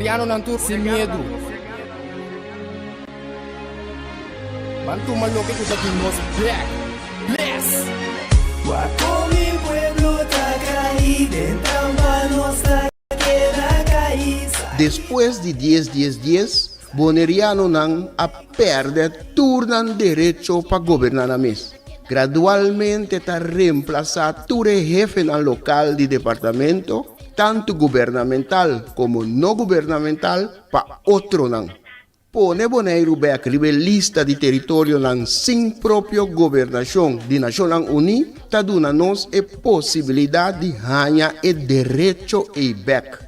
Boneriano não tu sem medo. Mantu maloque que aqui nos back. Bless. Guapo mi pueblo tacaí, dentro nossa queda caí. Depois de 10, Boneriano não a perde turnan direito para governar a mês. Gradualmente está reemplazado todo jefe no local de departamento, tanto governamental como não governamental, para outro não. Pone Bonaire a escrever lista de território não sem própria governação de Nações Unidas, está dando-nos a possibilidade de ganhar o direito e back.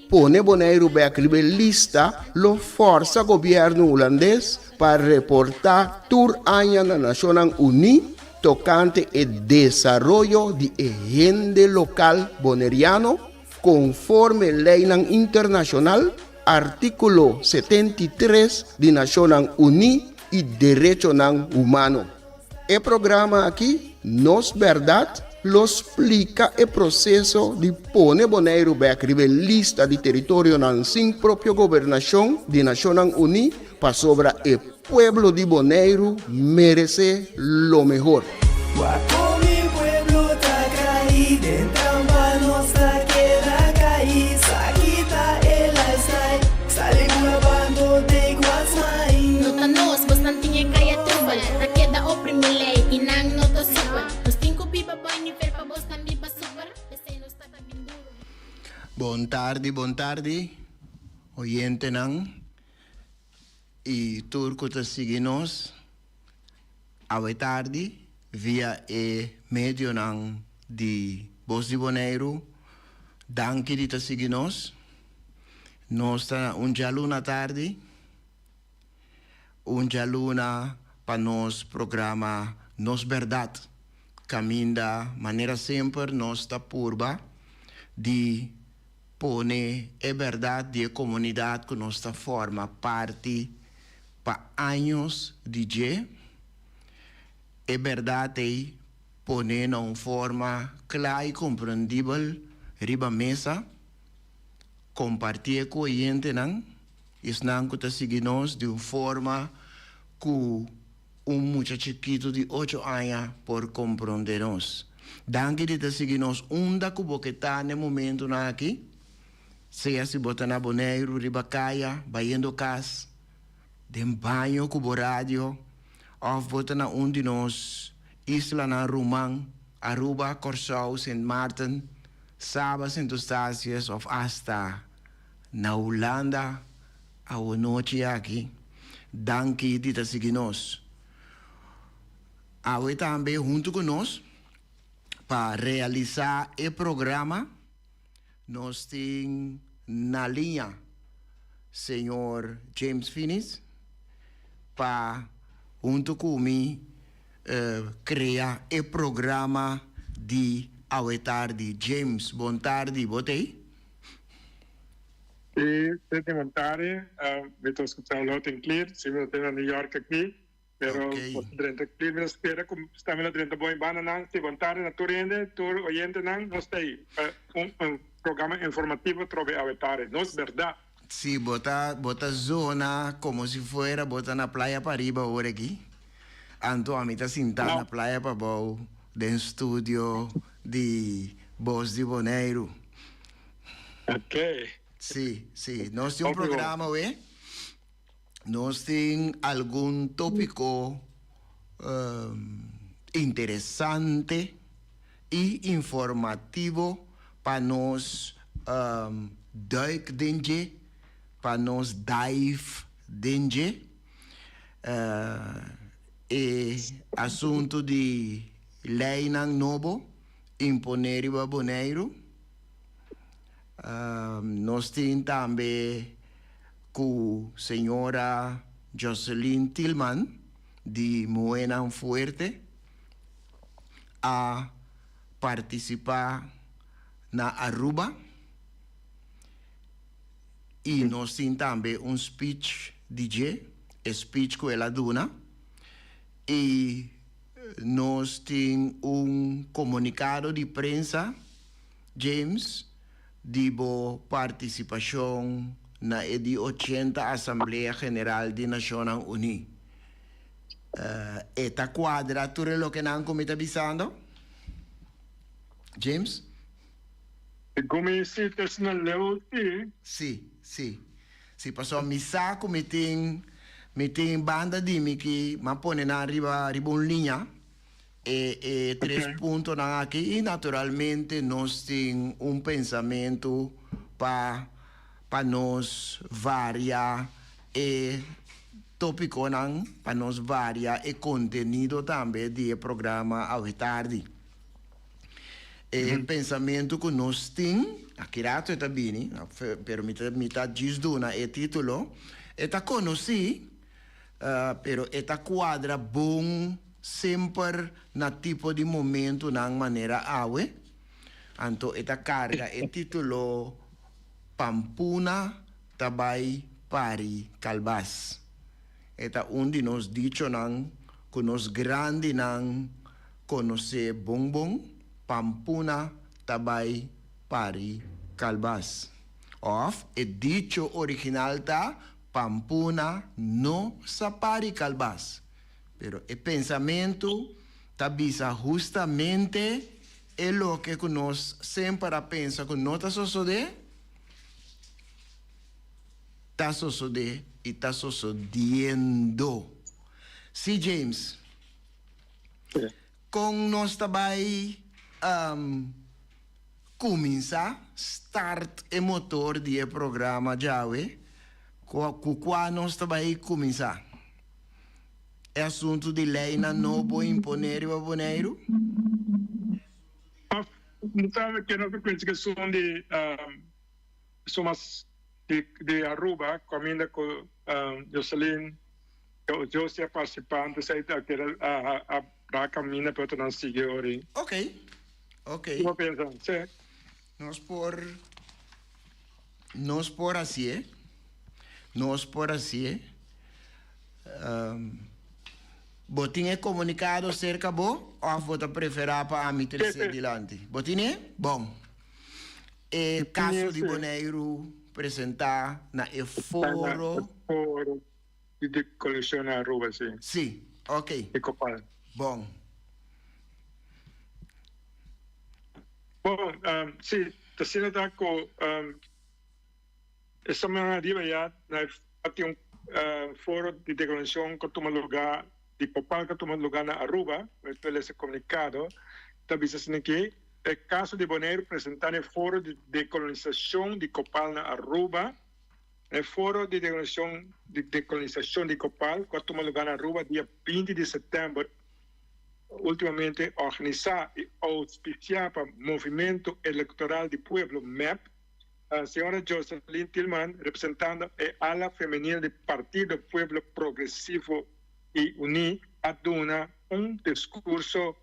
Pone Bonaire a escrever lista lo força governo holandês para reportar tur año na Nações Unidas tocante o desenvolvimento de agente local boneriano conforme lei internacional artículo 73 de Nações Unidas e direito humano. O programa aqui, Nos Verdade, lo explica o processo de pôr Bonaire a escrever lista de território sem própria governação de Nações Unidas para sobre o pueblo de Bonaire merece lo mejor. Guapo mi pueblo tacaí, dentro nossa queda caí. Sakita el lifestyle, salimos lavando de guasmai. Nota nos, bastantinha kaya trubal. Na queda oprimilei, inang noto super. Nos cinco biba banho, fer pa bos tam biba super. Esse nos tata binduro. Bon tarde, oyente nang, e turco te seguinos, awe tarde, via e medio nang de Bos de Bonaire, danke de te seguinos, nos ta un jaluna tarde, un jaluna pa nos programa Nos Verdade, caminda maneira sempre nos ta purba, de pone é verdade de comunidade que nós forma parte para anos de dia. É verdade pone não forma clara e compreendível riba mesa, compartilhar com o gente não, isso não que está seguindo de uma forma que muchacho chiquito de 8 anos por compreender-nos. Danke de te seguir-nos onda que você está no momento aqui. Seja se botar na Bonaire, ribacaia, baiando casa, de banho com o rádio, ou botar na de nós, Isla na Rumang, Aruba, Corsau, St. Martin, Sabas, St. Eustatius, ou hasta na Holanda, a noite aqui. Danke de te seguir-nos. Awe também junto conosco, para realizar o programa, nós temos na linha senhor James Finis, para, junto comigo, criar o programa de Awe Tarde. James, boa tarde, botei? E, boa tarde, estou escutando o Loten Clear, se eu estou em New York aqui. Pero durante el mes espera como estamos durante bom bana nang te bontar na torrente tur oyente nang nos tem um programa informativo trove avetare nos verdade. Sí, bota zona como si fuera bota na playa para arriba ahora aquí. Anto a mí está sentada na playa para abajo de estudio de Bos de Bonaire. Ok. Sí, nós temos programa, ¿ve? Nós temos algum tópico interessante e informativo para nós duik dentro, para nós dive dentro. E assunto de lei novo imponer o Bonaire. Nós temos também com a senhora Jocelyn Tillman, de Moena Fuerte, a participar na Aruba. E nós temos também um speech DJ, speech com ela duna. E nós temos um comunicado de prensa, James, de boa participação na edi 80 Asamblea General di Naciones Unidas. Esta quadratura lo que nan comita bisando? James? Como esse na level Sì, sì. Si passò misa meeting banda di miki ma pone na arriba un linea e tres puntos na aquí y naturalmente nos tiene un pensamiento pa nos varia e tópico nan pa nos varia e contenido también di programa a tarde. El pensamento que nos tiene aqui rato está bem, pero mitad gisduna e título eta conosci, pero eta quadra bom sempre na tipo de momento na maneira awe, anto eta carga e título Pampuna Tabay Pari Calbas. Eta de nos dicho nan que nos grande nan conoce bonbon Pampuna Tabay Pari Calbas. Of el dicho original ta Pampuna no sapari calbas. Pero el pensamiento tabisa justamente es lo que nos siempre pensa que no está sucede y está sucediendo. Sí, James. Sí. Con nos tabay comienza start e motor di programa Jawe qua nós também começar é assunto de lei na não vou imponer o aboneiro não sabe que não frequência que são de somas de Aruba combina com Jocelyn José participante sei que a caminha para não seguir ori ok não pensa sim Nos por así, botín é comunicado cerca bo ou vota preferar para a terceira adiante. Botín é bom. E caso de Boneiro apresentar na foro de coleção na Aruba, sim. Sim, ok. E Copal. Bom. Bom, sim, está sendo da com essa manhã de manhã tem foro de declaração que toma lugar de Copal que toma lugar na Aruba, pelo esse comunicado, também se assim que é caso de Bonaire apresentar o foro de decolonização de Copal na Aruba, o foro de decolonização de Copal que toma lugar na Aruba dia 20 de setembro. Ultimamente organizar e auspiciar para o Movimento Eleitoral do Pueblo, MEP, a senhora Jocelyn Tillman, representando a ala feminina do Partido Pueblo Progresivo e Unido, aduna discurso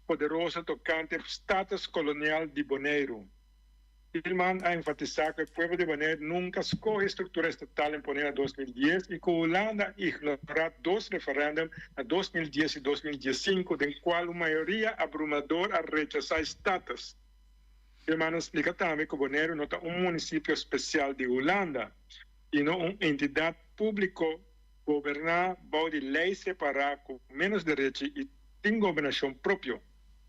poderoso tocante ao status colonial de Bonaire. Tillman ha enfatizado que el pueblo de Bonaire nunca escoge estructura estatal en poner a 2010 y que Holanda ignorará dos referéndums a 2010 y 2015, del cual una mayoría abrumadora rechazó estatus. Tillman explica también que Bonaire no es un municipio especial de Holanda, sino una entidad pública gobernada bajo de ley separada con menos derechos y sin gobernación propia.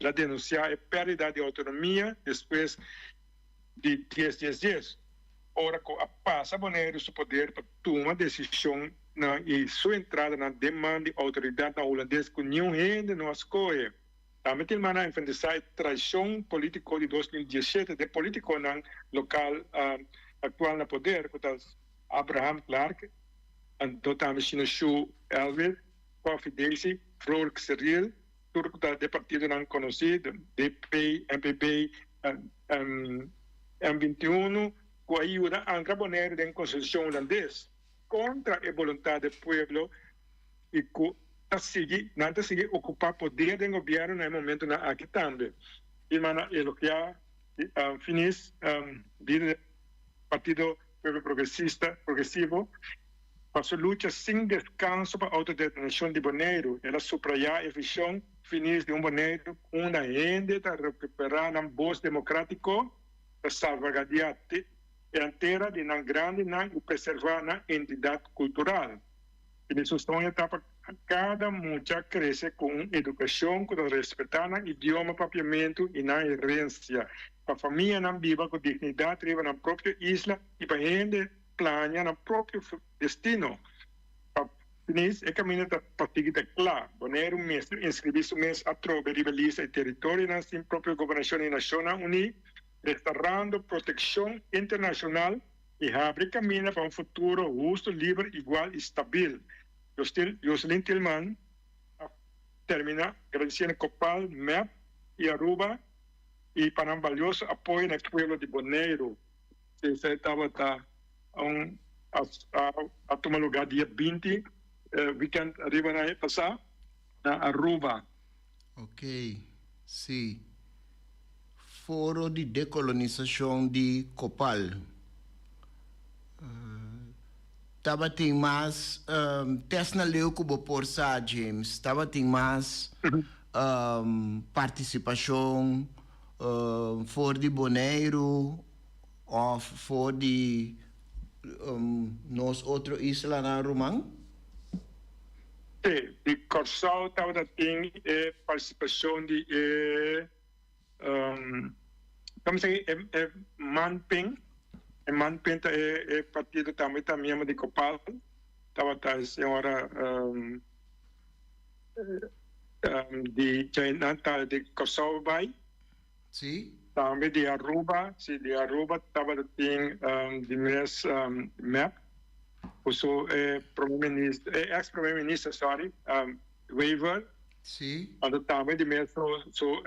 La denuncia es pérdida de autonomía después de 10. Ora, passa a Bonaire su poder para tomar decisão e sua entrada na demanda de autoridade holandesa que nenhum ainda não escolhe. Também tem uma enfrentar a traição política de 2017 de político local atual no poder, que é Abraham Clark, então também Sinashu Elvir, Kofi Daisy, Frolic Cyril, tudo de partido não conhecido, DP, MPP, M21, com a ajuda de Bonaire da Constituição holandesa contra a vontade do povo e que não está seguindo ocupar poder do governo no momento aqui também. E o que finis do Partido Pueblo Progresivo passou luta sem descanso para a autodeterminação de Bonaire. Ela subraya a visão finis de Bonaire, uma ainda para recuperar um voz democrático para salvaguardar entera de nan grande nan e preservar na entidade cultural. E isso é uma etapa cada mucha cresce com educação, com respeitar o idioma, papiamento e na herência. Para a família não viva com dignidade, viva na própria isla e para a gente planear no próprio destino. Finis, é caminho da partida claro. Boneiro mestre inscrever-se mês a tropa rivaliza o território na sua própria governação e Nações Unidas, restaurando proteção internacional e abre caminho para um futuro justo, livre, igual e estável. Jocelyn Tillman termina agradecendo Copal, MEP e Aruba e para um valioso apoio no pueblo de Bonaire. Você estava a tomar lugar dia 20, weekend arriba na passar, na Aruba. Ok, sim. Foro de Decolonização de Copal. Tava tem mais teste na lei que vou por James. Tava tem mais participação for de Bonaire ou for de nós outro isla na Romang? Sim, de Corsal tava tem participação de como se é Manping. E Manping é partido também de Copal. Estava a senhora de China, de Kosovo Bay. Sim. Também de Aruba. Sim, de Aruba estava de mês MEP. O seu ex-primeiro-ministro, sorry, Weaver. Sim. Também de mês o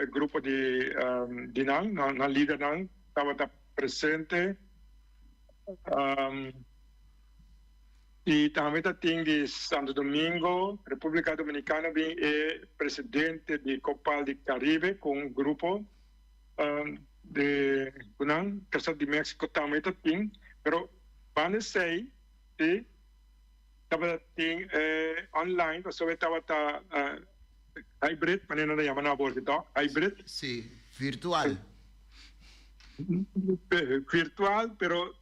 grupo de Nang, na líder Nang, estava presente. E também tem de Santo Domingo, República Dominicana, é presidente de Copal de Caribe com um grupo de Casa de México também tem, mas van sei que tem online, mas sobre estava hybrid, maneira de chamar na bordo, hybrid. Sim, virtual. Virtual, pero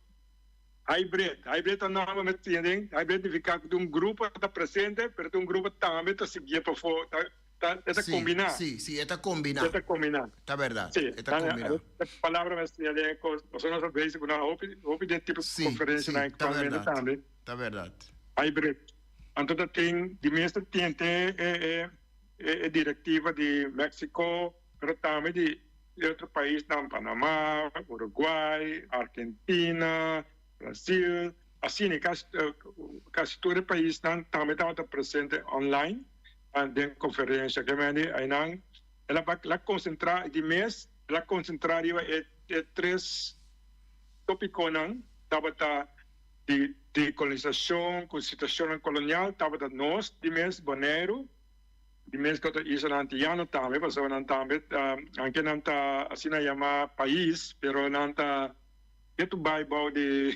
hybrid não me entendem. Hybrid fica de grupo está presente, mas de grupo também está seguindo para fora, está combinar. Sim, está combinar. Está combinar. Está verdade. Sim, está combinar. A palavra me entendem, nós não sabemos que na houve de tipo de conferência na economia também. Está verdade. Hybrid. Então tem de mesmo tem diretiva de México, mas também de outros países, Panamá, Uruguai, Argentina, Brasil, assim, quase todo o país também estava presente online, em conferência que ela vai concentrar de mês, ela concentrar três tópicos, estava de colonização, constituição colonial, estava nós de mês Bonaire, de mês que isso não tinha também, mas não também, aunque não está assim na chama país, pero não está itu baibau de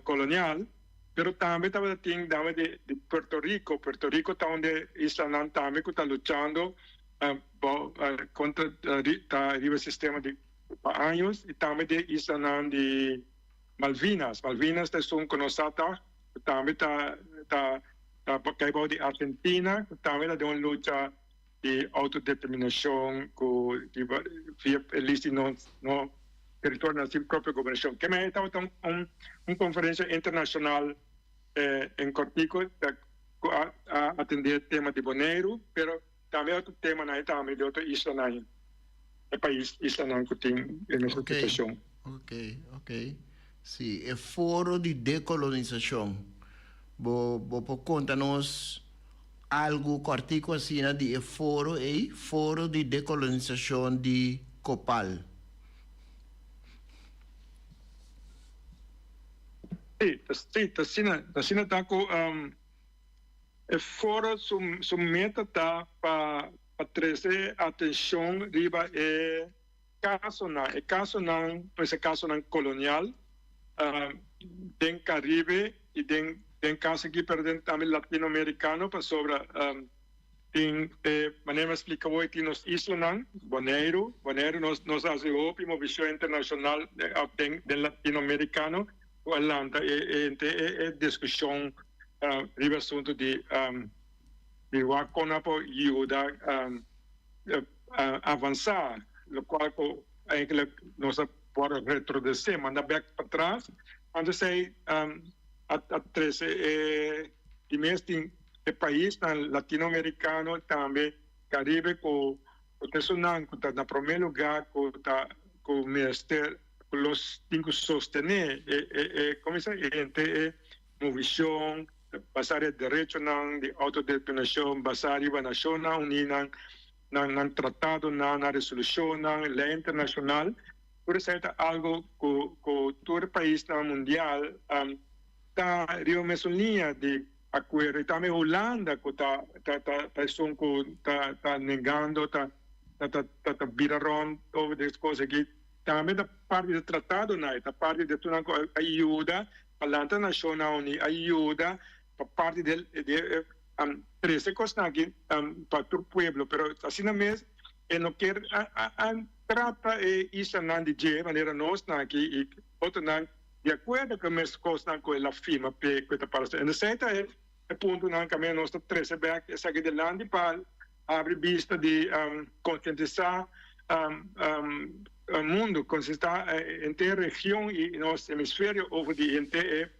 colonial, pero também estava tem de Puerto Rico está onde isla não também que está lutando contra o sistema de anos e também de isla não de Malvinas é um conosata, também está baibau de Argentina, também de uma luta de autodeterminação que via lista não território na sua própria governação. Que me estava uma conferência internacional em Cortico a atender o tema de Bonaire, pero também outro tema na também de outra isla na é país isla na que tem nessa situação. Ok. Sim, é foro de decolonização. Vou contar-nos algo Cortico assim de foro de decolonização de Copal. Sim, assim está com fora sua meta tá para trazer atenção riba caso não colonial tem Caribe e tem caso aqui perdendo também latino-americano para sobre maneira explica hoje tem nos islas Bonaire nos hace uma visão internacional de latino-americano o Atlanta é discussão riba assunto de Wakona ajuda avançar o qual eigenlijk nós pode retroceder mandar back para trás quando sei a 13 de mês tem o país latino-americano também Caribe com o personal que está na primeiro lugar com o ministério los cinco sostener como se gente movição basar de direito de autodeterminação basar em nacional unida na tratado na resolução na lei internacional por isso é algo que todo o país mundial está rio mesmo linha de acordo também Holanda que está negando está virando todas as coisas que também da parte do tratado da parte de tudo ajuda a Atlanta Nacional ajuda para parte de 13 coisas aqui para todo o povo, pero assim mesmo eu não quero trata isso de maneira nós aqui e outro de acordo com as coisas com a firma que está para ser. Então é ponto não também nós 13 back essa aqui de land para abrir vista de conscientizar o mundo, consistar em ter região e nosso hemisfério over de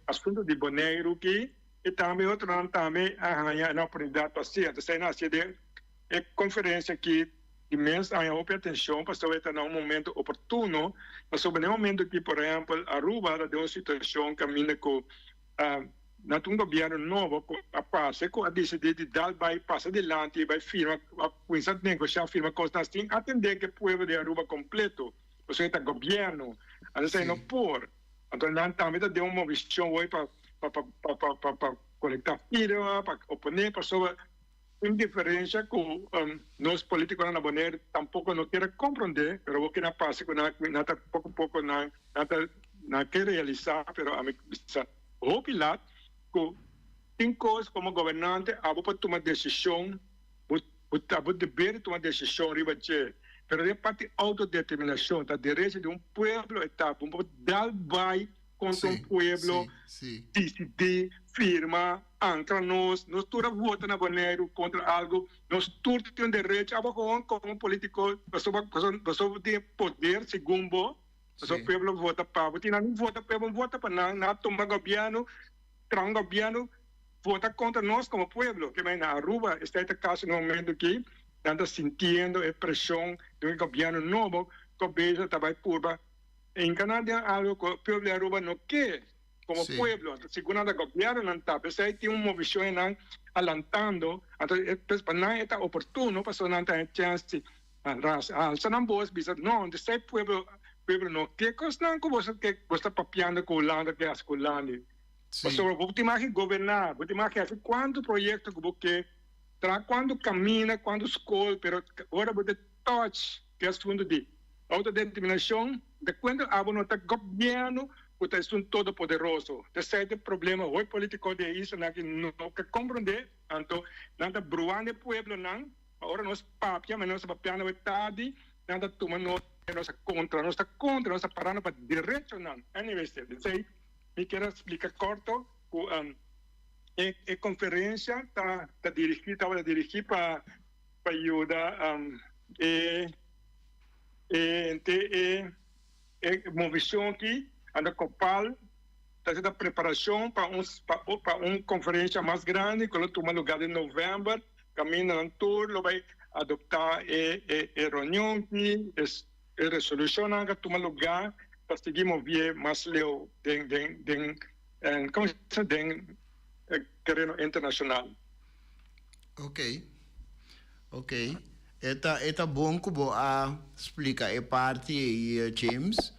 assunto de Bonaire que e também outro também a oportunidade para ser. Então nasce de conferência que imensa a atenção para saber estar num momento oportuno, mas sobre o momento que por exemplo Aruba de uma situação caminha com na um governo novo a passe com a decidir de dar vai passar adiante vai firma a coisa negociar firma coisas assim atender que o povo de Aruba completo o seu governo assim não por então não também deu uma visão hoje para conectar firma para oponer para sobre indiferença com nós políticos na Bonaire tampouco não quer compreender mas o que na passe com nada pouco na quer realizar pero a mim hopilat tem coisas como governante abo para tomar decisão abo dever tomar decisão riba de pero de parte autodeterminação da direito de um povo etapa dar vai contra um povo decidir firma ancla nós toda vota na Bonaire contra algo nós todos temos direito abo como político pessoa tem poder segundo o povo vota para não vota para não tomar governo um governo vota contra nós como povo, que na Aruba está este caso no momento que está sentindo a pressão de um governo novo que veja também por em Canadá algo que o povo de Aruba não quer como povo, segundo o governo não está, mas aí tem uma visão alantando, então para não é oportuno para não ter chance alça não boas bisa não, esse povo não quer coisa não que você está papiando com Holanda que é as Holanda. Mas você imagina governar, você imagina quanto projeto que você traz, quando caminha, quando escolhe, mas agora você touch, que é o assunto de autodeterminação, de quando há um governo, você é um todo poderoso. Esse é o problema, o político de isso, não quer compreender, então, nada bruando o povo, não, agora nós papiamos, nós papiamos a metade, nada tomando, nós contra, nós parando para direito, não, é universidade, me quero explicar corto a conferência está dirigida para ajudar uma visão aqui a Copal está fazendo preparação para uma conferência mais grande que toma lugar em novembro caminha no tour vai adoptar a reunião aqui a resolução que toma lugar para seguir mover mais leu como se diz terreno internacional. Ok. Eta bom que boa explica a parte e James.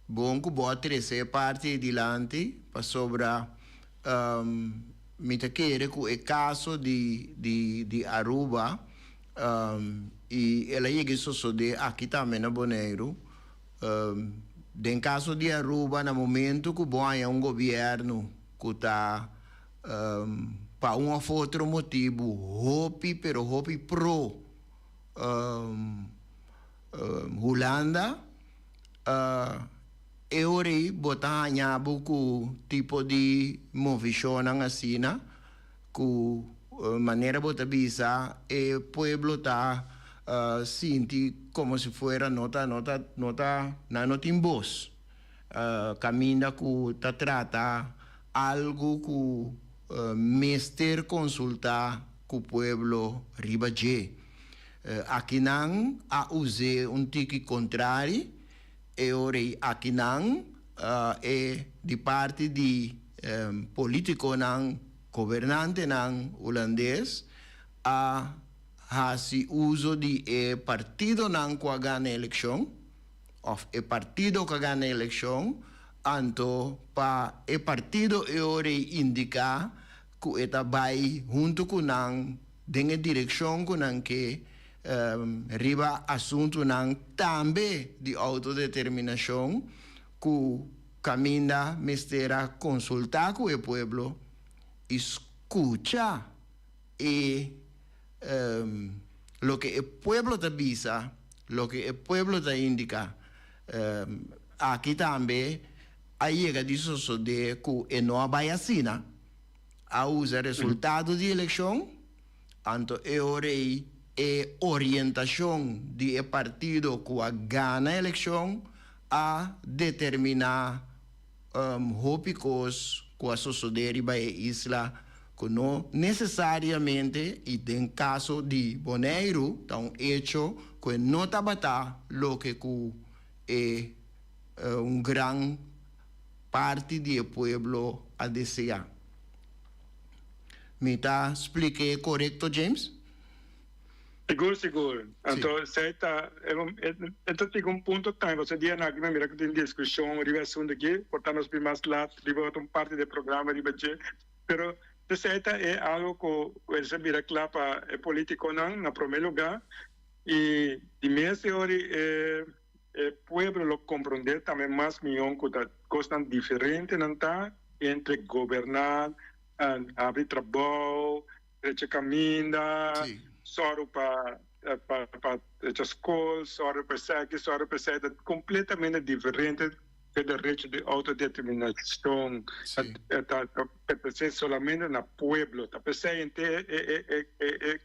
Bom que boa trazer a parte dilante para sobre me te querer com o caso de Aruba e ela chega só de aqui também na Bonaire. Em caso de Aruba, no momento que há um governo que está para um ou outro motivo, hopi pro Holanda, eu rei botar hanhabo com tipo de movição assim, com maneira botar bisa, e pueblo tá sinti como se fuera nota timbos. Camina que ta trata algo que mester consulta com o pueblo ribaje. Aqui não a use tiki contrário, e ora aqui não é de parte de político não governante não holandês a se uso de partido não que ganha eleição of e partido que ganha eleição, anto pa e partido e ora indica que eta vai junto com não dengue direção com não que riba assunto não também de autodeterminação que caminha mestera consultar com o pueblo, escucha e lo que el pueblo te avisa, lo que el pueblo te indica. Aqui também aí chega de suceder que não vai assim, a usar resultado de eleição, então eu rei e orientação de partido que ganha a eleição a determinar tópicos que a suceder em a isla que não necessariamente e tem caso de Bonaire tão hecho que não está lo que é grande parte do pueblo a desejar. Me está expliquei correto, James? Seguro. Então, então tem ponto também, você diz na mira que tem discussão, assunto aqui, portanto, nós primeiros lá, uma parte do programa, pero certa é algo que você mira que lá para é político não, na primeiro lugar, e de minha teoria é pueblo lo compreender também mais milhão que coisas diferentes não tá entre governar, abrir trabalho, caminhar, só para a escola, só para ser completamente diferente do direito de autodeterminação, é somente no pueblo, a pessoa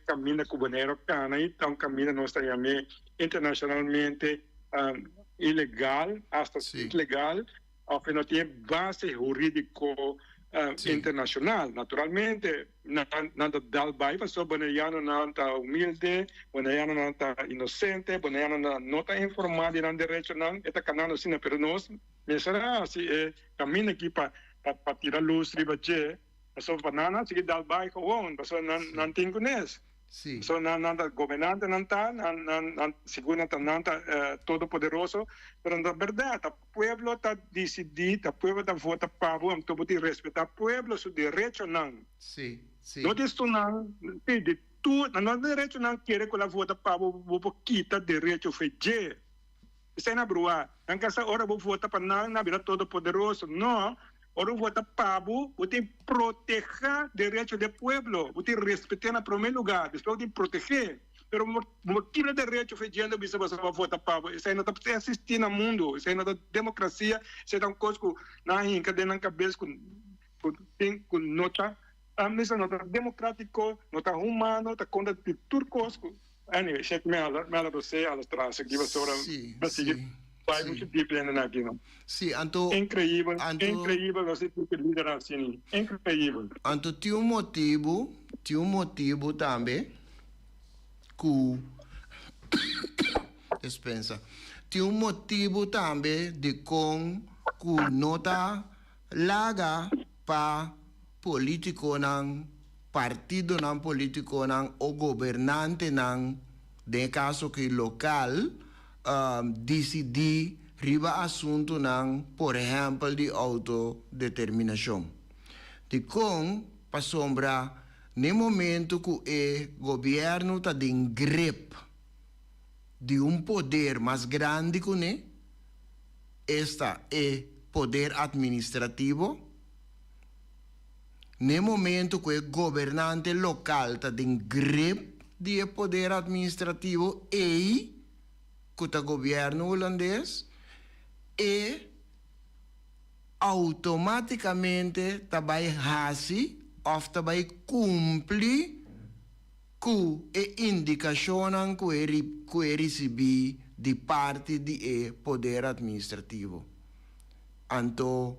camina com banheiro cana, então camina nós também internacionalmente ilegal, hasta ilegal, afinal tem base jurídico internacional. Naturalmente, nada dal bai, mas o banaiano não está humilde, banaiano não está inocente, banaiano não está informado no direito, não está canando assim, pero nós, será se caminha aqui para tirar luz, ribache, mas o banana se dal bai com o mas não tem conhece. Sim. So não governante não está, segundo não está todo poderoso, mas na verdade o pueblo está decidido, o pueblo está vota para o então pode respeitar o pueblo seu direito não. Sim. Não isso não, de tudo, não direito não quer que ela vota para o quita direito feijê. Isso é na brua. Não essa hora vou votar para não virar todo poderoso, não. Ora vota pabo, você proteger o direito do pueblo, você respeitar na primeiro lugar, depois você proteger. Pero motivo de direito fediendo bisa você vai votar pabo, isso aí não está assistir no mundo, isso aí não é democracia, isso é uma coisa que na encadena na cabeça com nota, isso não é democrático, não é humano, está contra de tudo coisa. Anyway, check me ala você ala traz aqui você ora, vai muito dependendo aqui não. Sim, então incrível, você tem que liderar assim, incrível. Então tem um motivo também que dispensa. Tem um motivo também de com que nota laga para político não partido não político não o governante não de caso que local decidir riba assunto não, por exemplo, de autodeterminação. De com, para sombra, no momento que o governo está de grip de poder mais grande que né, este é poder administrativo, no momento que o governante local está em grip de poder administrativo e que o governo holandês e automaticamente também hasi of também cumpre com a indicação que recebi de parte do poder administrativo. Então,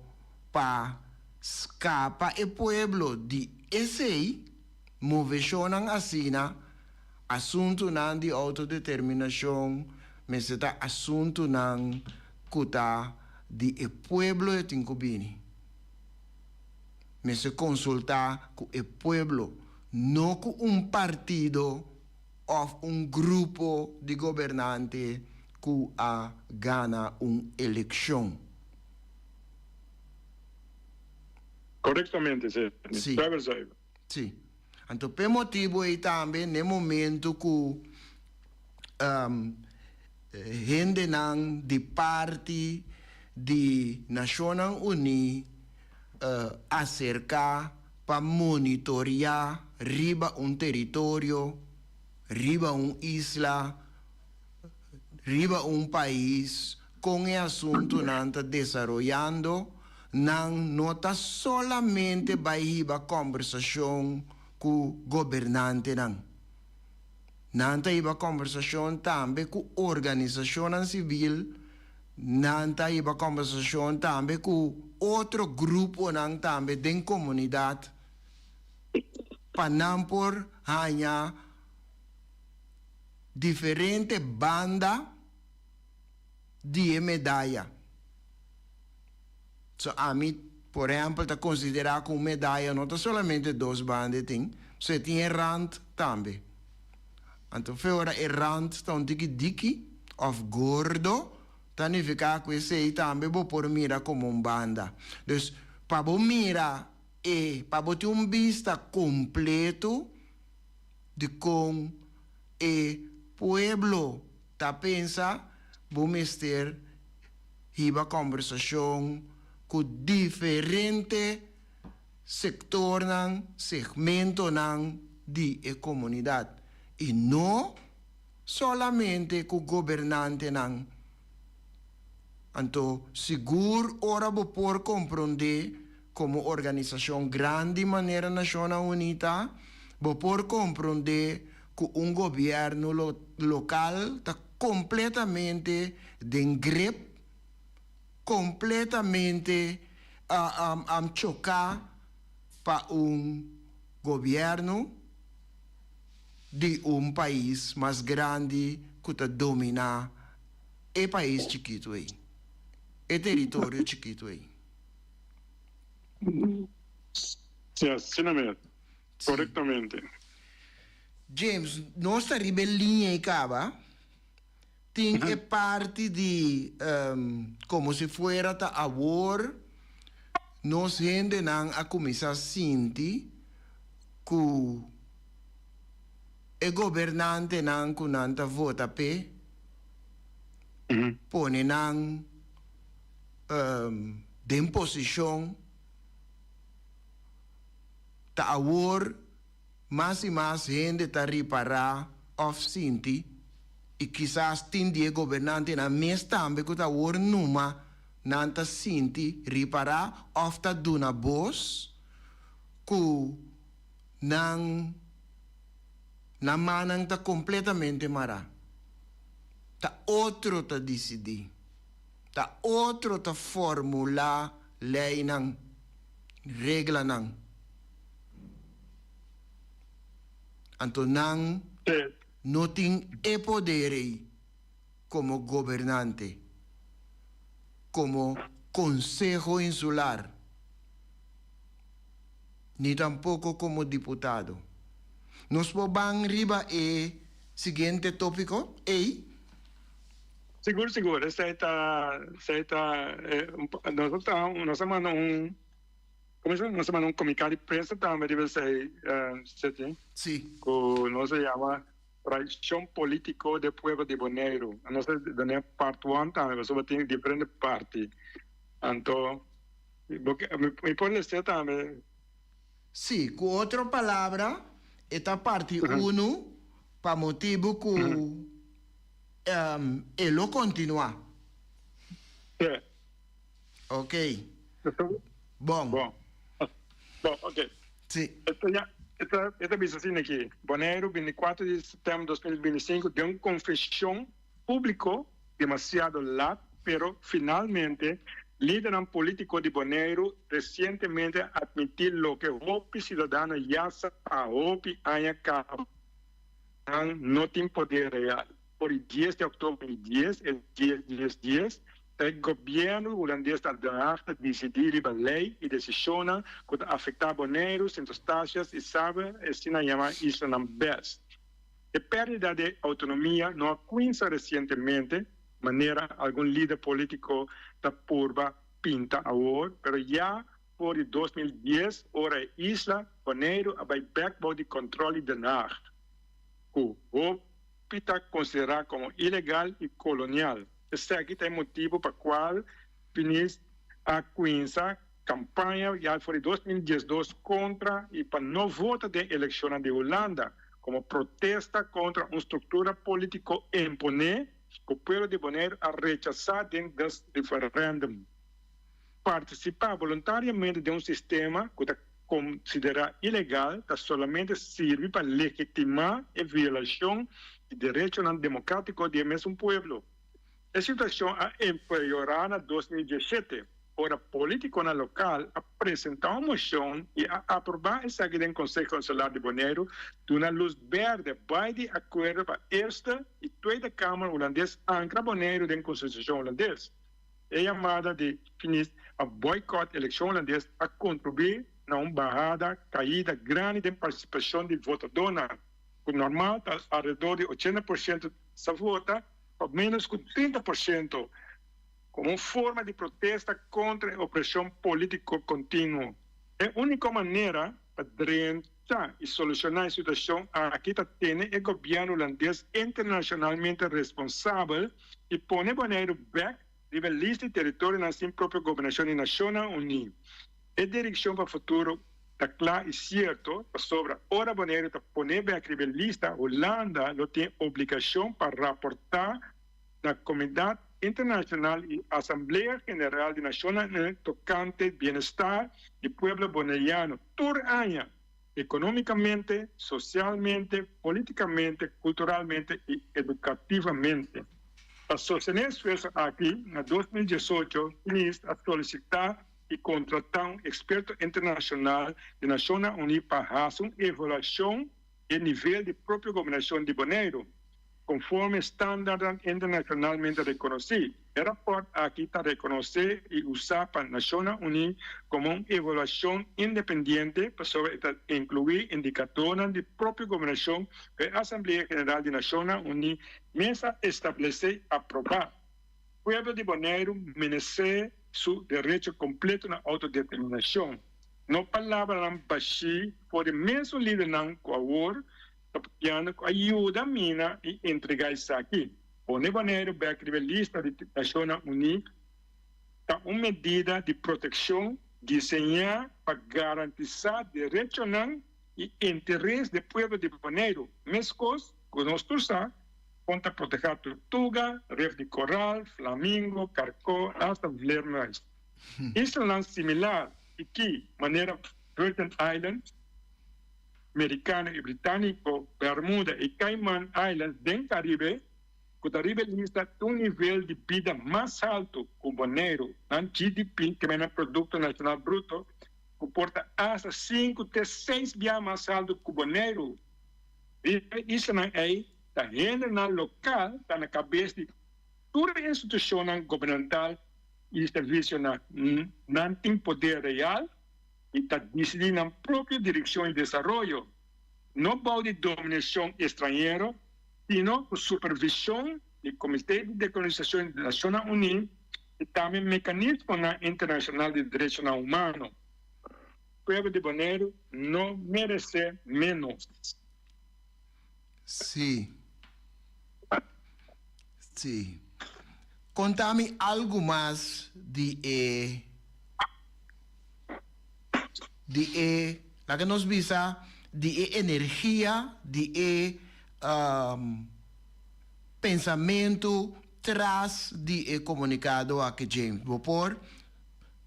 para escapar o pueblo de esse moveção assim, assunto não de autodeterminação, mas é assunto não cuta de o pueblo de Tincubini. Mas se consultar com o pueblo, não com partido ou grupo de governante que a gana eleição. Correctamente, sim. Sim. Sim. Sim. Então, por motivo aí também, no momento que gente não de parte de Nações Unidas acercar para monitorear riba território, riba isla, riba país, com o assunto não está desenvolvendo, não está solamente vai a conversação com o governante, não está a conversação também com a organização civil, não está a conversação também com outro grupo não também da comunidade, para não por ganhar diferentes bandas de medalha. So, a mim, por exemplo, está considerado como medalha, não está solamente 2 bandas, você tem rand também. Então, fora rand está diki of gordo, significa que você também pode mirar como banda. Então, para mirar e para ter vista completo de como o pueblo está pensa, vamos ter uma conversação com diferentes sectores, segmentos de comunidade. E não solamente com o governante. Então, seguro, ora por compreender como organização grande maneira Nações Unidas, por compreender que governo local está completamente de grip, completamente chocar para governo de país mais grande que está domina o país chiquito aí, o território chiquito aí. Sim, assim mesmo. Corretamente. James, nossa rebelião em Caba tem parte de como se fuera a war, nós gente não a começar a sentir que o governante não que não vota pe pone não de posição ta a war mais e mais gente está reparar of sinti e quizás tem de governante na mes também que está war numa não ta sinti reparar of ta duna voz que não na manang ta completamente mara. Ta outro ta decidir. Ta outro ta formula lei nang regla nang. Anto nang no ting e podere como governante, como consejo insular, ni tampoco como diputado. Nos vamos riba e seguinte tópico, Seguro. Nós mandamos um comunicado de prensa também, deve ser, Sim. que nós se chama Traição Político do Pueblo de Bonaire. Nós temos parte 1 também, mas tem diferentes partes. Então, me pode dizer também, Sí, con otra palabra, esta parte 1, para motivo que lo continúa. Sí. Ok, Então, bom. bom. Bom, ok. Sí, Esta visa assim aqui, Bonaire, 24 de setembro de 2025, deu uma confissão pública demasiado larga, pero finalmente, líder político de Bonaire recentemente admitiu lo que o cidadano já sabe a OPI haya cabo no tem poder real. Por 10 de outubro de 10, el 10, el gobierno holandês da Haag decidiu a lei e decisiona que afetar boneiros, taxas e sabe, se não chama isso não best. A pérdida de autonomia não coincide recentemente, maneira algum líder político da purba pinta agora, mas já por 2010, ora a isla Bonaire vai backbone de controle de Haag, que o está considerado como ilegal e colonial. Esse aqui tem motivo para qual finis a Quinza campanha já foi 2012 contra e para não votar de eleições de Holanda como protesta contra uma estrutura política imponer que o povo de Bonaire a rechazar dentro dos referéndum. Participar voluntariamente de um sistema que considera ilegal, que solamente serve para legitimar a violação de direitos democráticos do mesmo povo. A situação ha empeorado em 2017. Ora, político na local apresentou uma moção e aprovar essa aqui no Conselho Consular de Bonaire de uma luz verde para de acordo para a esta e toda Câmara holandesa ancra Bonaire dentro da Constituição holandesa. É chamada de finir a boicote eleição holandesa a contribuir na uma barrada caída grande de participação de votadores. O normal está ao redor de 80% da vota, ou menos que 30%, como forma de protesta contra a opressão política contínua. É a única maneira para drenar e solucionar a situação aqui tem o governo holandês internacionalmente responsável e pôr Bonaire back de lista de território na sua própria governação e Nações Unidas. A direção para o futuro está claro e certo sobre a hora Bonaire está poner back de lista, Holanda tem obrigação para raportar na comunidade internacional e Assembleia Geral de Nações Unidas tocante bem-estar do povo bonaiano, todo ano, economicamente, socialmente, politicamente, culturalmente e educativamente. Para sostener esforço aqui, em 2018, a solicitar e contratar um experto internacional de Nações Unidas para fazer uma avaliação do nível de própria governação de Bonaire, conforme estándares internacionalmente reconhecidos. O rapport aqui está reconhecer e usar para as Nações Unidas como uma avaliação independente para incluir indicadores de própria governação que a Assembleia Geral de Nações Unidas mesma estabelece e aprovar. O povo de Bonaire merece seu direito completo na autodeterminação. Não palavra baixi por o mesmo líder não coagor, ajuda a mina e entregar isso aqui. O Bonaire back de lista de Nações Unidas está uma medida de proteção desenhada para garantizar direitos e interesse do povo de Bonaire. Mesmo que nós todos contra proteger tortuga, reef de coral, flamingo, caracol, hasta vlermais. Isso é similar aqui, maneira Virgin Islands, americano e britânico, Bermuda e Cayman Islands, dentro do Caribe, que o Caribe está um nível de vida mais alto que o Bonaire, no GDP, que é o Produto Nacional Bruto, que porta hasta 5 até 6 vezes mais alto que o Bonaire. Isso não é está renda na local, está na cabeça de toda a instituição governamental e serviço não tem poder real e está decidindo na própria direção de desenvolvimento. Não pode dominação estrangeira, sino por supervisão do Comitê de Decolonização das Nações Unidas e também mecanismo internacional de direitos humanos. O povo de Bonaire não merece menos. Sim. Sim. Contame algo mais de La que nos visa de energia, de pensamento tras de comunicado a que James Bopor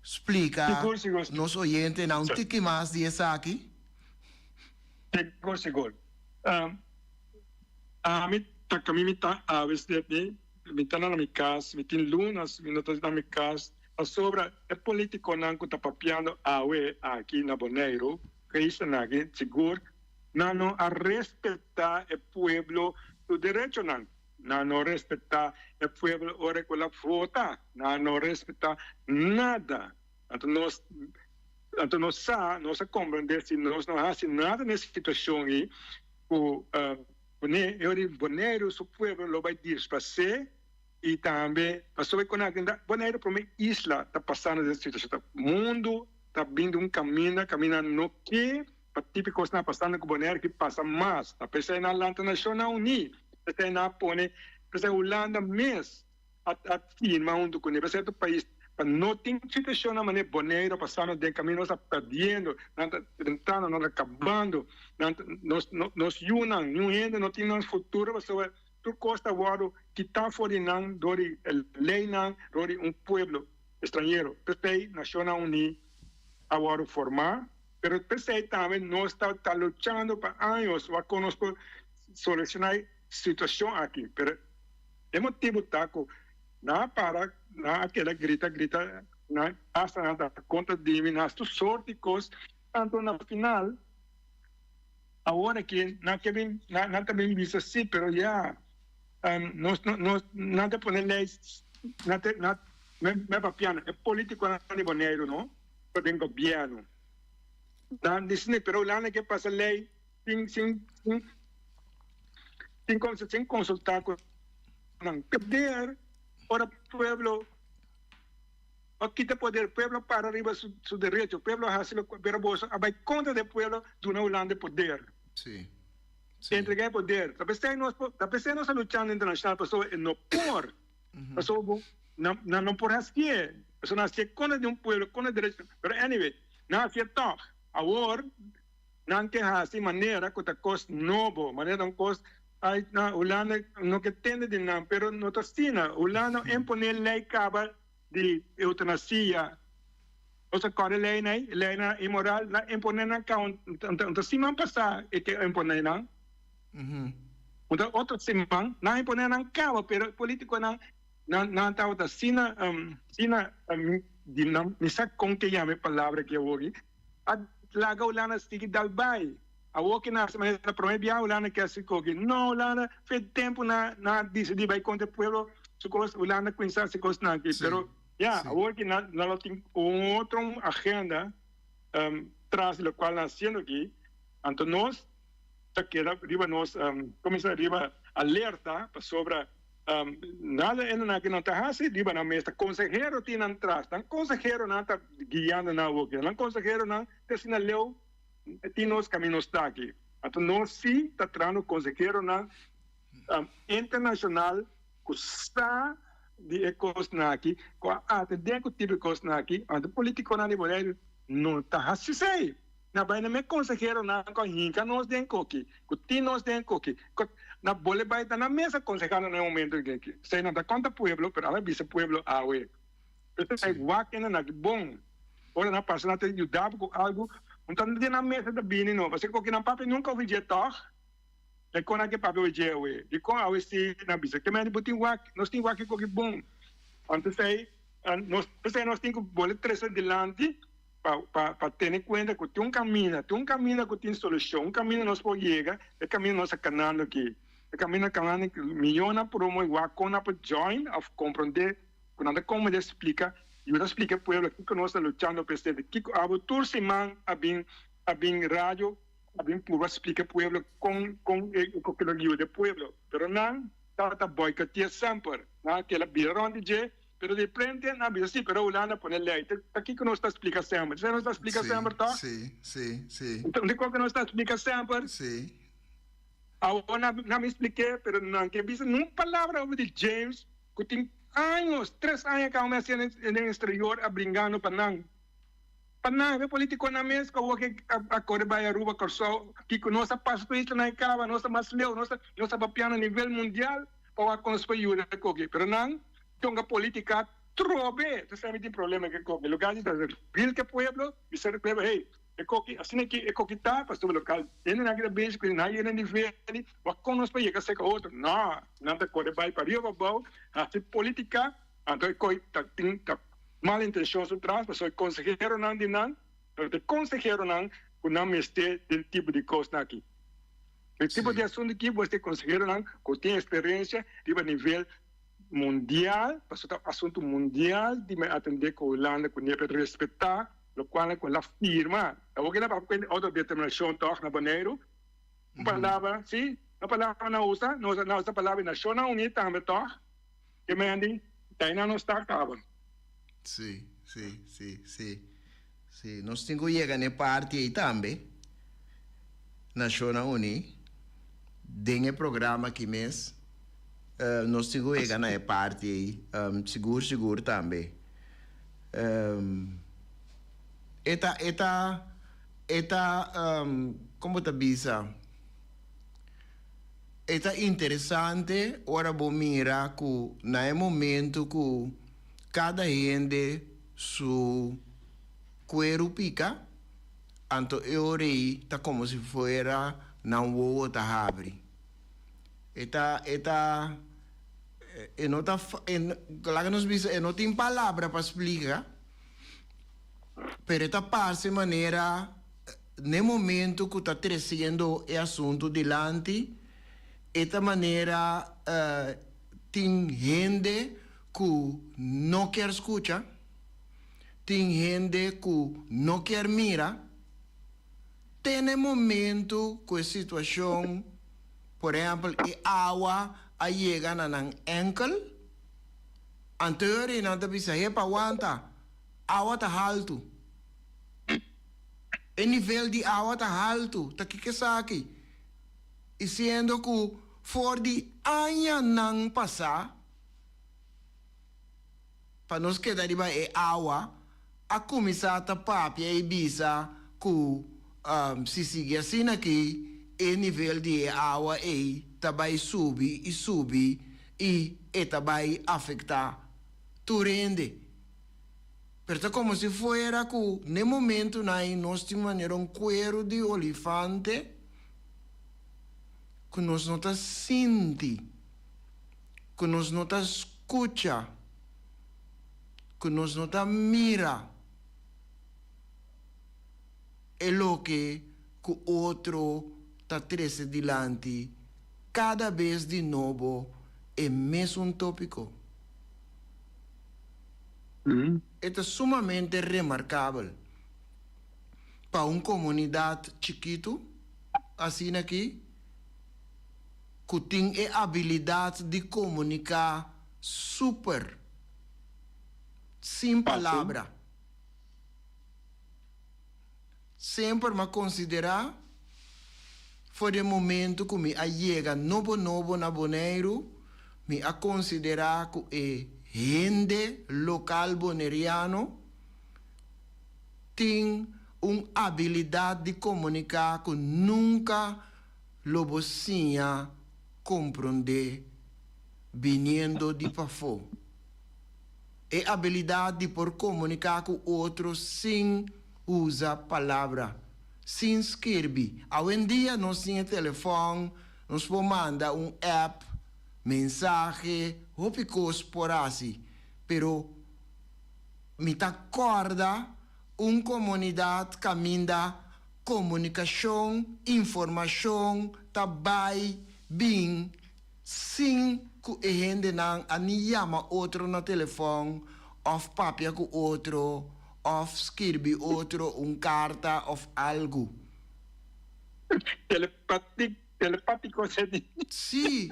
explica Seguro. nos oyentes na un tiki más de esa aquí. Seguro. A mim tá caminho tá a vez de me tá na minha casa, me tem lunas, me não tá na minha casa. A sobra é político não que tá papiando aqui na Bonaire, que isso não é seguro. Não a respeitar o pueblo o direito não respeitar o pueblo ora com a vota, não respeitar nada. Então nós compreender se nós não fazemos nada nessa situação aí, Bonaire, o pueblo lo vai disparar e também passou com a Bonaire para uma isla está passando dessa situação. O mundo está vindo caminho no que típico está passando com Bonaire que passa mais. A pessoa na Atlanta Nacional Unida, a pessoa na Pone, a pessoa Holanda mesmo, a firma onde com o país não tem situação na maneira Bonaire passando de caminho, nós estamos perdendo, nós estamos nós acabando, nós unando, não temos futuro, tu costa agora que está fora não, dori lei não, dori pueblo estrangeiro, pessoa Nacional Unida agora formar, pero pessoa também nós está lutando para anos, para conosco solucionar situação aqui, pero é motivo taco na para na aquela grita na hasta na conta de mim nas tu sorte cos tanto na final agora que na também diz assim pero já nós nada poner leis nada me papiano é político na Bonaire não para o governo dan Disney pero lá que passa lei sem consultar com não poder ora pueblo aqui tem poder pueblo para arriba su direito pueblo hace lo pero vos vai contra do pueblo de uma Holanda de poder Sí. entregar poder a pessoa nós lutando internacional pessoa não por pessoa não por assim pessoa nasce contra de pueblo contra direito pero anyway nasce toch agora não que assim maneira que tá cost novo maneira cost ay na Holanda no que tende de não, pero no tastina Holanda impone lei caba de eutanasia o sea corre lei na imoral na impone na count então se man passar é que impone na então outro semana na impone na caba pero político na tá tastina de não me sabe com que chama palavra que eu ouvi a laga Holanda stick dalbai a que na semana proibia Holanda que assim que não Holanda fez tempo na decidir vai contra o pueblo su coisa Holanda pensar se coisa aqui pero a que não tem outra agenda tras lo qual nascendo aqui então nós tá que riba nós começa riba alerta sobre nada ainda que não está assim riba na mesa consejero tem atrás tá consejero não está guiando na o que não consejero não te sinaleu tinos caminos está aqui. Então nós sim está trazendo consejero na internacional que está de ecos na aqui, com a dentro tipo ecos na aqui, a político na Bonaire não está assim sei. Na vai na me consejero na com hinca nós dentro aqui, com tinos dentro aqui. Na bole vai estar na mesa consejero no momento aqui. Sei não dá conta pueblo, pero ela visa pueblo awe. Então é guaquena na bom. Ora na passada te ajudava com algo. Então não tem na mesa da bini não, você que na papo nunca ouvi toch. É quando que papo ouvi we. E com a se na bisa, que mais botin guac, nós tem guac que bom. Então sei, nós tem que bolar três adelante para ter em conta que tem caminho que tem solução, caminho nós pode chegar, caminho nós canando aqui. Caminho que milhões por guac com para join of compreender, quando como ele explica eu explico para ele que nós estamos lutando para este que a tour semana a bem rádio a bem por explicar para ele com o que ele do pueblo pero não está boicotear sempre não que ela viraram de pero de frente não bisa sim pero Holanda põe lei aqui que nós está explicando sempre você não está explicando sempre tá sim então de qual que nós está explicando sempre sim agora não me expliquei pero não que bisa nenhuma palavra de James que tem 3 anos que eu comecei no exterior a brincando para não. Panave político na mesa, que a Corre vai a Ruba Corsol, que nossa pastorista na Icaba, nossa Masleu, nossa papiana a nível mundial, para com os países da Coque. Pero não, tem a política trobe, tu sabe tem problema que Coque. Lugar de vil que pueblo, e ser pueblo, hey, é Coque, assim que é Coque tá, pastor local, tem na que beijo que não é nível, vai com os países que se com outro. Não da Corre vai para Rio Babau, a política, então é Coque tá mal intenção se traz, mas soy consejero nan di nan, pero te consejero nan, kunam este del tipo de coisa aqui. El tipo de asunto aqui, este consejero nan, que tem experiência a nível mundial, mas é assunto mundial, de me atender com a Holanda, com ele respeitar, lo qual com a firma. Eu vou que para outra determinação toch na banheiro, uma palavra, sim, uma palavra não usa palavra nacional unida também toch, que me andi, daí não está acabando. Sim. Nós temos que chegar na parte aí também. Nacional Uni. Tem o programa aqui mesmo. Nós temos que chegar na parte aí. Seguro também. Como te bisa? Eta interessante, ora bom mira que no momento que cada gente su cuero pica, anto eu rei tá como se fuera na uo ta abre. Claro que nos dice, não tem palavra para explicar, pero esta parte maneira, no momento que está trazendo o assunto delante, esta maneira tem gente que não quer escutar, tem gente que não quer mirar, tem momento que a situação, por exemplo, a água chega na enkel, anterior e não precisa é para aguentar, a água está alto, o nível de água está alto, está aqui que sabe, e sendo que for de anos não passar, para nós que dariba é água, a começar a tapar e bisa que se sigue assim aqui, o nível de água vai subir e vai afetar tu rende. Pero como se fuera que no momento nós temos maneira cuero de olifante que nós não tá sente, que nós não tá escuta, que nós não tá mira, é lo que o outro tá trazendo delante, cada vez de novo é mesmo tópico. É sumamente remarcável para uma comunidade chiquito, assim aqui, que tem a habilidade de comunicar super, sem palavra. Sempre me considerar, foi o momento que me chega novo na Bonaire, me a considerar que é gente local boneriano tem uma habilidade de comunicar que nunca lo podia compreender vindo de Pafo. É a habilidade de por comunicar com outros sem usar palavra, sem escrever. Hoje em dia nós temos telefone, nós podemos mandar app, mensagem, coisas por assim. Pero me acorda uma comunidade caminha comunicação, informação, trabalho, bem, sem que a gente não chama outro no telefone, ou papel com outro, ou escreve outro, carta, ou algo. Telepático, Sim.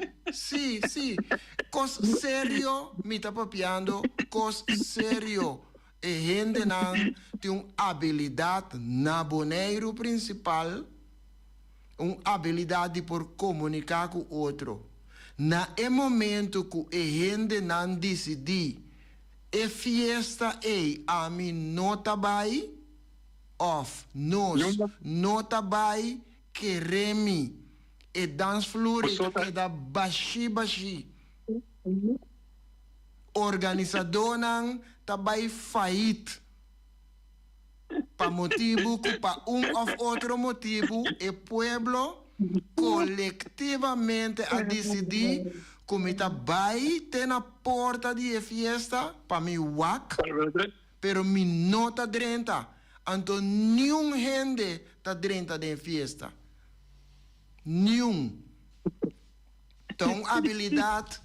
Coisa sério, me está papiando, coisa sério. A gente não tem uma habilidade na Bonaire principal, uma habilidade de por comunicar com o outro. Na momento que a gente não decide, a fiesta a mim não está bem, of nos nota bai keremi e dansvloer e da bashi organizador tabai fait pa motivo pa of outro motivo e pueblo colectivamente a decidir como tabai tem na porta de fiesta pa mi wak pero mi nota drenta anto nenhum gente tá drenta de fiesta nenhum então habilidade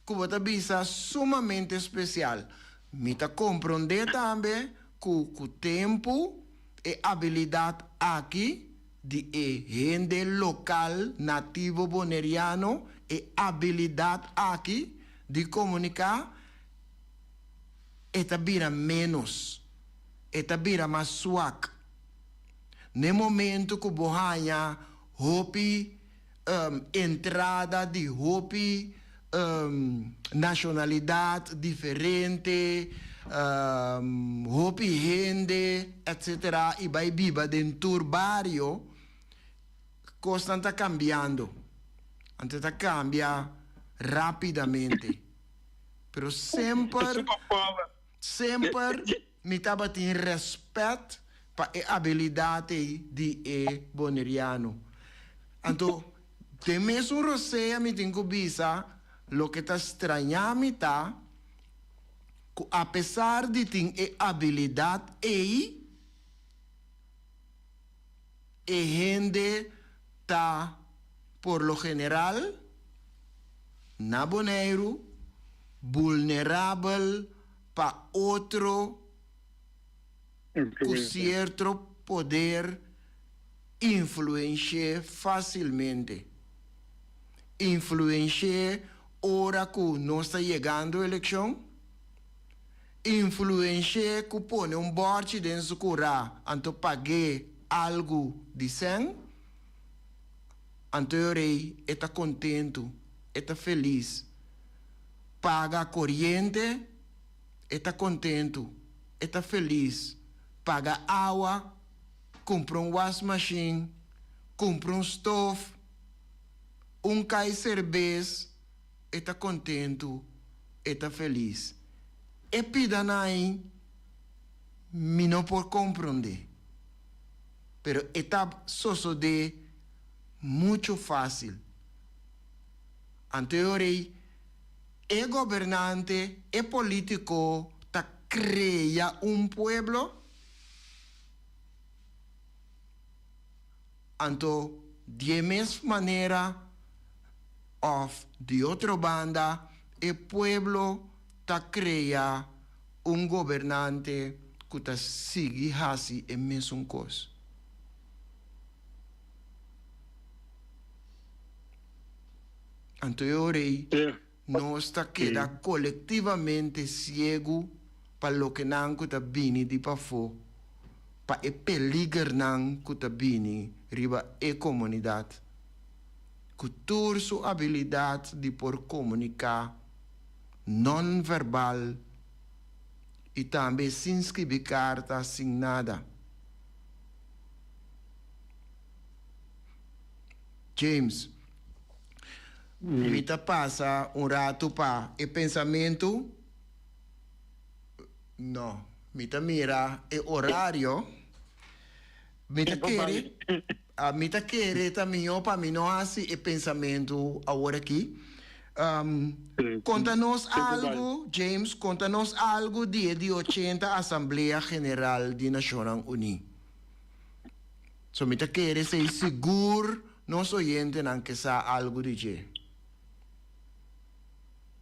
que você bisa sumamente especial. Me tá compreender também que o tempo e habilidade aqui de gente local, nativo boneriano e habilidade aqui de comunicar eta bira menos, eta bira mais suac. No momento que bohanha hopi entrada de hopi nacionalidade diferente, hopi gente, etc. E vai viva dentro do barrio, coisa está cambiando. Antes está cambia rapidamente. Pero sempre me estava tendo respeito para a habilidade de boneriano. Então, tem mesmo roceia me tem que bisa lo que está estranhando tá, apesar de ter habilidade e gente tá por lo general na boneiro vulnerável para outro com certo poder influenciar facilmente. Influenciar hora que não está chegando a eleição. Influenciar que põe bote dentro do curá, então paguei algo de 100. Então eu está contente, está feliz. Paga a corrente, está contente, está feliz. Paga água, compra wash machine, compra stove, cai cerveja, está contente, está feliz. E pidanai, me não por compreender. Pero está sucede muito fácil. Anteriormente, o governante, o político, cria pueblo. Então, de mesma maneira, de outra banda, o pueblo cria governante que sigue assim a mesma coisa. Então, nós queda coletivamente cego para o que não está vindo de para fora, para o peligro não está vindo riba a comunidade. Que toda sua habilidade de por comunicar não verbal e também sem escrever carta, sem nada. James, me passa rato para o pensamento. Não, me mira o horário. Me querer também para mim não assim o pensamento agora aqui. Conta-nos algo, James, conta-nos algo dia de 80 Assembleia Geral de Nações Unidas. So, me querer ser seguro, nós oyentes não que sa algo de je.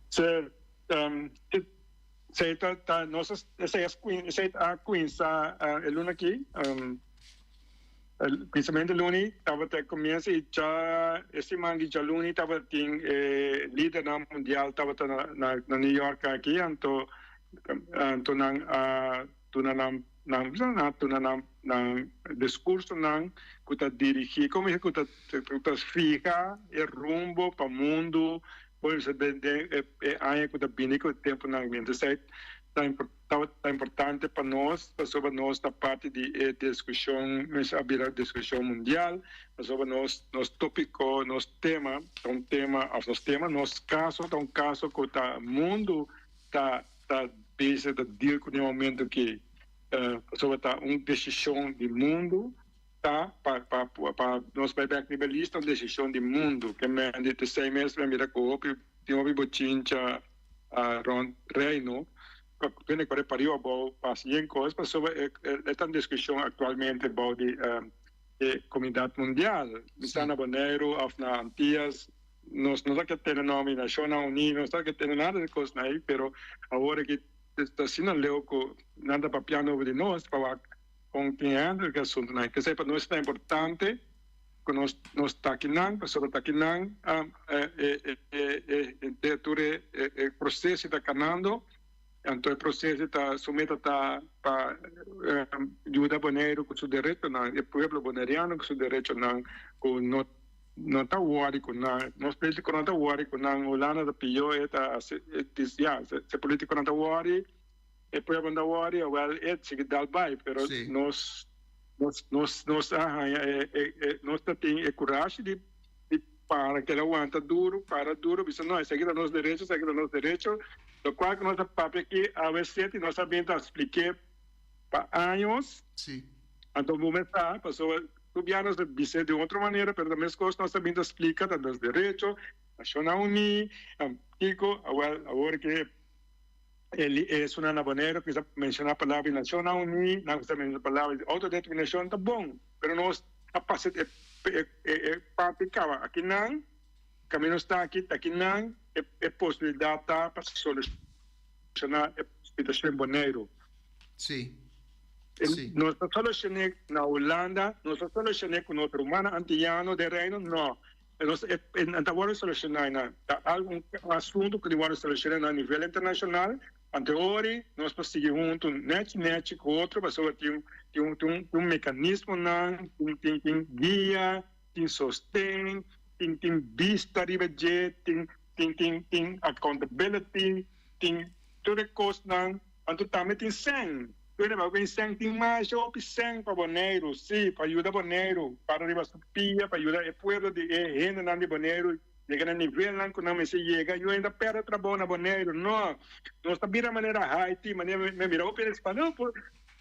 Sir, a Queensa el lunes aquí, precisamente el lunes, estaba comienza y ya este man de lunes estaba líder mundial, estaba na New York aquí, anto nang discurso nang kuta dirigir como es kuta fija el rumbo para mundo. Pues año que viene con el tiempo nang mientras está tá importante para nós da parte de discussão, mas a discussão mundial, sobre nos tópico, nos tema, nos caso, um caso que o mundo tá busy de deal com o momento que sobre uma decisão de mundo, tá para nós bebek nivelista uma decisão de mundo que me de 6 meses me mira com tem uma bochincha reino quando corre pariu about pasien coisas sobre esta discussão atualmente about de comunidade mundial está na Bonaire af na Antillas nós não que tem nome Nacional Unido não está que tem nada de coisa aí pero agora que está sendo leuco nada para piano de nós para compreender que assunto não que sepa nós é importante que nós está aqui não sobre está aqui não o processo está canando então o processo está sujeito para ajuda bonaire com seu direito não o povo bonairiano com seu direito não está worried com nós políticos não está worried com não o lana da pior se político não está worried e poi quando worry well se dal vai pero nós tem coragem de para que ela aguenta duro bisa nós seguir nos direitos do qual que nós papel aqui a vezes nós sabemos explicar para anos então vamos começar passou tubianos de de outra maneira pero também as coisas nós sabemos explicar dos direitos Nacional Unido antigo agora que ele é uma maneira que menciona a palavra Nacional Unido não se menciona a palavra autodeterminação tá bom pero nós capacidade praticava aqui não caminho está aqui não é possibilidade para solucionar a situação bonaire nós não solucionamos na Holanda nós não solucionamos com outro humano antiano de reino não nós não solucionar algum assunto que devemos solucionar a nível internacional anteriori nós conseguimos junto net com outro pessoa tem mecanismo tem guia tem sostém tem vista de budget tem accountability tem toda coisa então também tem sangue tem mais opção para Bonaire sim para ajudar Bonaire para arriba subir para ajudar o povo de gente de Bonaire chegar a nível lá que não me se chega eu ainda perto trabalho na Bonaire não está vira maneira Haiti maneira me mira o espanhol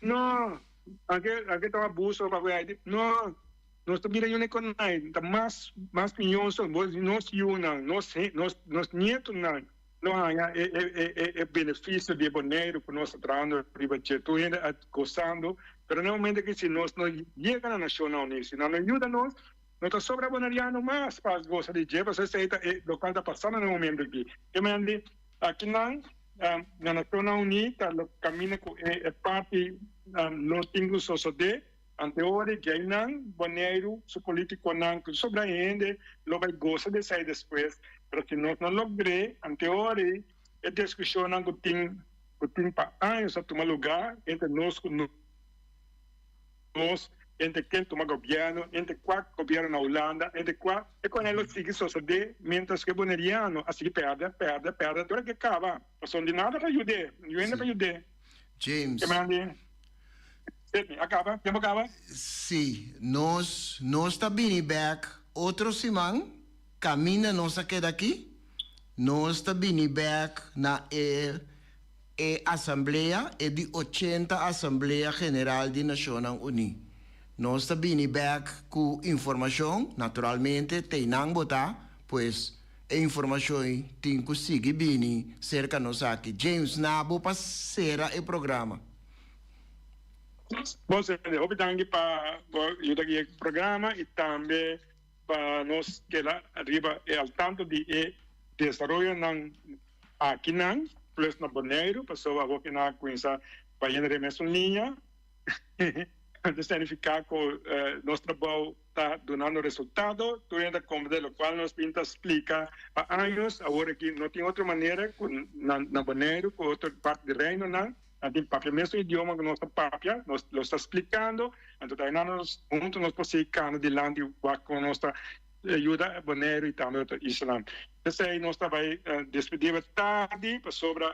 não aqui está abuso para Haiti não nós está vira eu com está mais milhões nós nietos não há benefício de Bonaire para nós trabalhando tu ainda gostando pero no momento que se nós não chega na Nacional Unido se não ajuda nós não está sobre bonariano mais para gostar de jeito você está o que está passando no momento aqui eu me andi aqui na Nacional Unida o caminho é parte não tem sociedade anterior que não Bonaire su político não sobre a gente lo vai gostar de sair depois pero se nós não logramos anterior a discussão não tem para anos a tomar lugar entre nós entre quem toma governo, entre qual governo na Holanda, entre qual e com ele sigue suceder, mientras que o boneriano assim perde, até que acaba. Não de nada para ajudar, eu ainda para ajudar. James. Acaba, tempo acaba? Sim, nós está bem back outro semana, caminha nós aqui daqui, nós está bem back na Assembleia de 80 Assembleia Geral de Naciones Unidas. Nós está bem back com informação, naturalmente, tem não botar, pois a informação tem que seguir bem cerca de nós aqui. James, Nabo para ser o programa. Bom, obrigado para ajudar o programa e também para nós que lá arriba ao tanto de desenvolvimento aqui não, plus na Bonaire, pessoa que na coisa para generar mais linha. Significa que nosso trabalho está dando resultado, durante como de lo qual nos pinta explica há anos, agora que não tem outra maneira na Bonaire, com outra parte do reino, não tem papel mesmo idioma que nossa papel, nós está explicando, então nós juntos nós conseguimos de lá com nossa ajuda Bonaire e também o Islã. Então aí nós vai despedir tarde sobre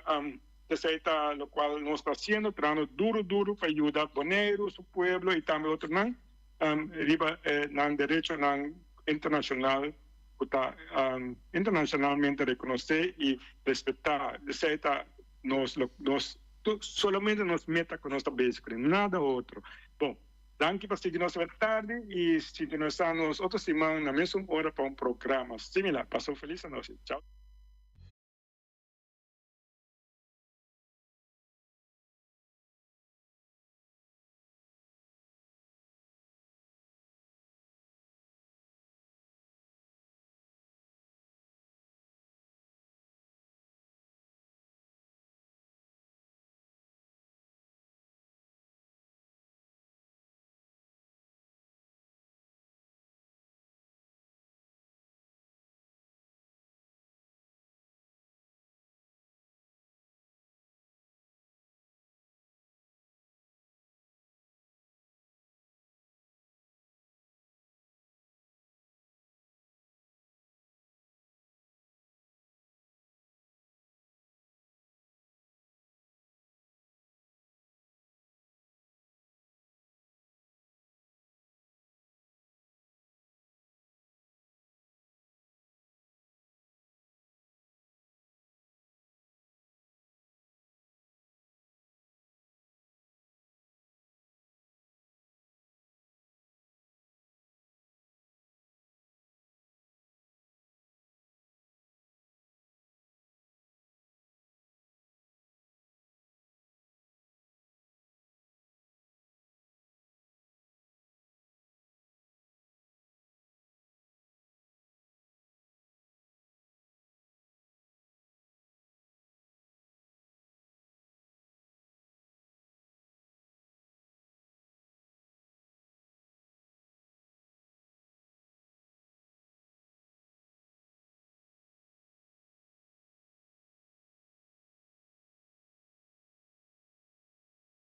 de lo cual nos está haciendo, trabajando duro para ayudar a Bonaire, su pueblo y también otros derecho internacional, internacionalmente reconocer y respetar. Solamente nos meta con nuestra base, nada otro. Bom, danke por seguirnos esta tarde y si nos otras semanas, na mesma hora para programa similar. Passou feliz a noite. Tchau.